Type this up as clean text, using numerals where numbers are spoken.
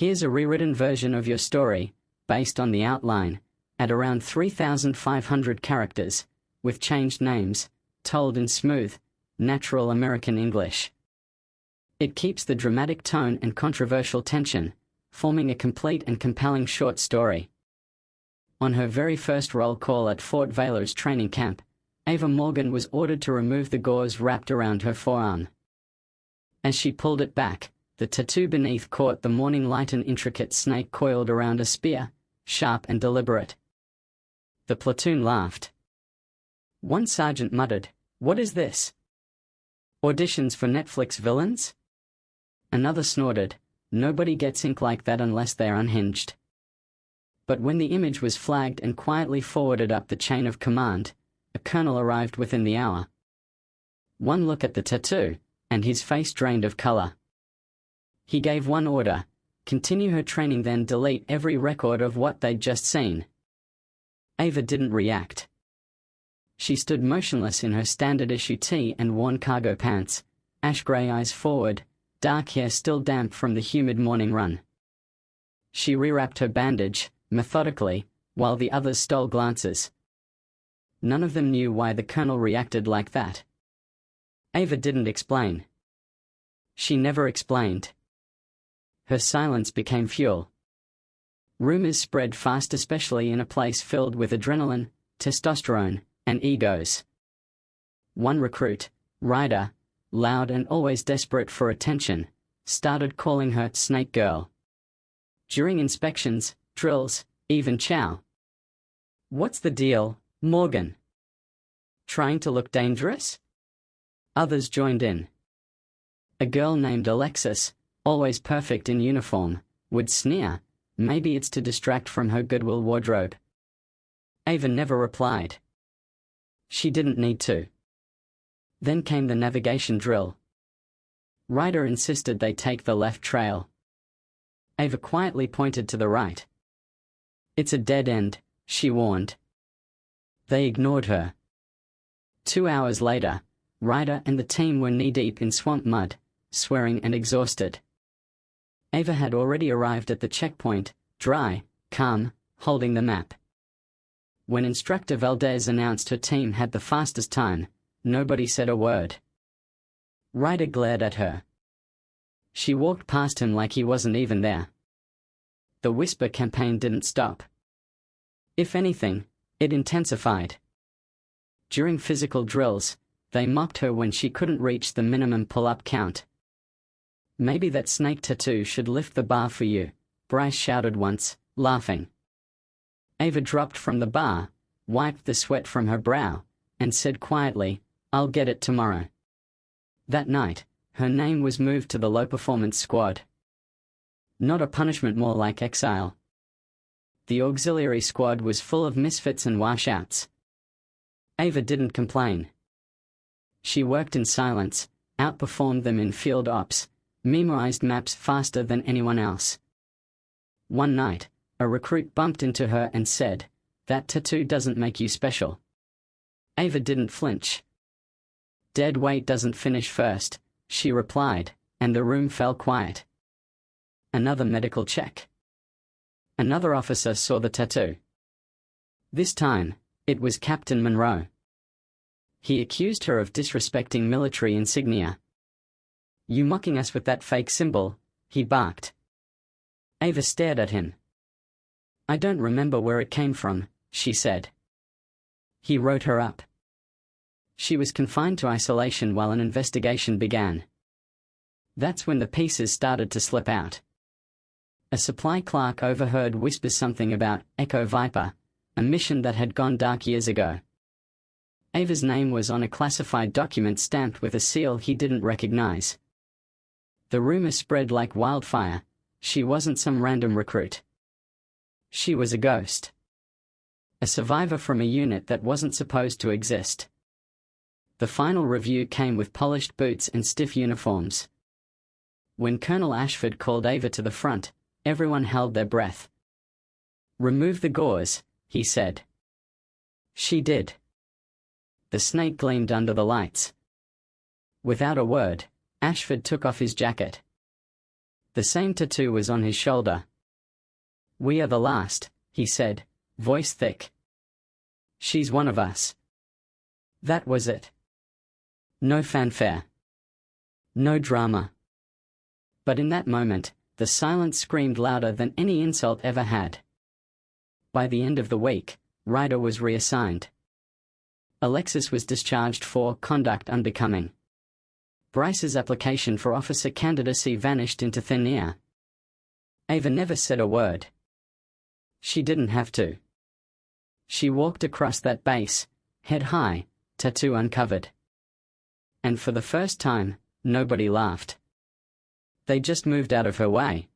Here's a rewritten version of your story, based on the outline, at around 3,500 characters, with changed names, told in smooth, natural American English. It keeps the dramatic tone and controversial tension, forming a complete and compelling short story. On her very first roll call at Fort Valor's training camp, Ava Morgan was ordered to remove the gauze wrapped around her forearm. As she pulled it back, the tattoo beneath caught the morning light, an intricate snake coiled around a spear, sharp and deliberate. The platoon laughed. One sergeant muttered, "What is this? Auditions for Netflix villains?" Another snorted, "Nobody gets ink like that unless they're unhinged." But when the image was flagged and quietly forwarded up the chain of command, a colonel arrived within the hour. One look at the tattoo, and his face drained of color. He gave one order: continue her training, then delete every record of what they'd just seen. Ava didn't react. She stood motionless in her standard-issue tee and worn cargo pants, ash-gray eyes forward, dark hair still damp from the humid morning run. She rewrapped her bandage, methodically, while the others stole glances. None of them knew why the colonel reacted like that. Ava didn't explain. She never explained. Her silence became fuel. Rumors spread fast, especially in a place filled with adrenaline, testosterone, and egos. One recruit, Ryder, loud and always desperate for attention, started calling her Snake Girl. During inspections, drills, even chow. "What's the deal, Morgan? Trying to look dangerous?" Others joined in. A girl named Alexis, always perfect in uniform, would sneer, "Maybe it's to distract from her Goodwill wardrobe." Ava never replied. She didn't need to. Then came the navigation drill. Ryder insisted they take the left trail. Ava quietly pointed to the right. "It's a dead end," she warned. They ignored her. 2 hours later, Ryder and the team were knee-deep in swamp mud, swearing and exhausted. Ava had already arrived at the checkpoint, dry, calm, holding the map. When Instructor Valdez announced her team had the fastest time, nobody said a word. Ryder glared at her. She walked past him like he wasn't even there. The whisper campaign didn't stop. If anything, it intensified. During physical drills, they mocked her when she couldn't reach the minimum pull-up count. "Maybe that snake tattoo should lift the bar for you," Bryce shouted once, laughing. Ava dropped from the bar, wiped the sweat from her brow, and said quietly, "I'll get it tomorrow." That night, her name was moved to the low-performance squad. Not a punishment, more like exile. The auxiliary squad was full of misfits and washouts. Ava didn't complain. She worked in silence, outperformed them in field ops, memorized maps faster than anyone else. One night, a recruit bumped into her and said, "That tattoo doesn't make you special." Ava didn't flinch. "Dead weight doesn't finish first," she replied, and the room fell quiet. Another medical check. Another officer saw the tattoo. This time, it was Captain Monroe. He accused her of disrespecting military insignia. "You mocking us with that fake symbol?" he barked. Ava stared at him. "I don't remember where it came from," she said. He wrote her up. She was confined to isolation while an investigation began. That's when the pieces started to slip out. A supply clerk overheard whisper something about Echo Viper, a mission that had gone dark years ago. Ava's name was on a classified document stamped with a seal he didn't recognize. The rumor spread like wildfire. She wasn't some random recruit. She was a ghost. A survivor from a unit that wasn't supposed to exist. The final review came with polished boots and stiff uniforms. When Colonel Ashford called Ava to the front, everyone held their breath. "Remove the gauze," he said. She did. The snake gleamed under the lights. Without a word, Ashford took off his jacket. The same tattoo was on his shoulder. "We are the last," he said, voice thick. "She's one of us." That was it. No fanfare. No drama. But in that moment, the silence screamed louder than any insult ever had. By the end of the week, Ryder was reassigned. Alexis was discharged for conduct unbecoming. Bryce's application for officer candidacy vanished into thin air. Ava never said a word. She didn't have to. She walked across that base, head high, tattoo uncovered. And for the first time, nobody laughed. They just moved out of her way.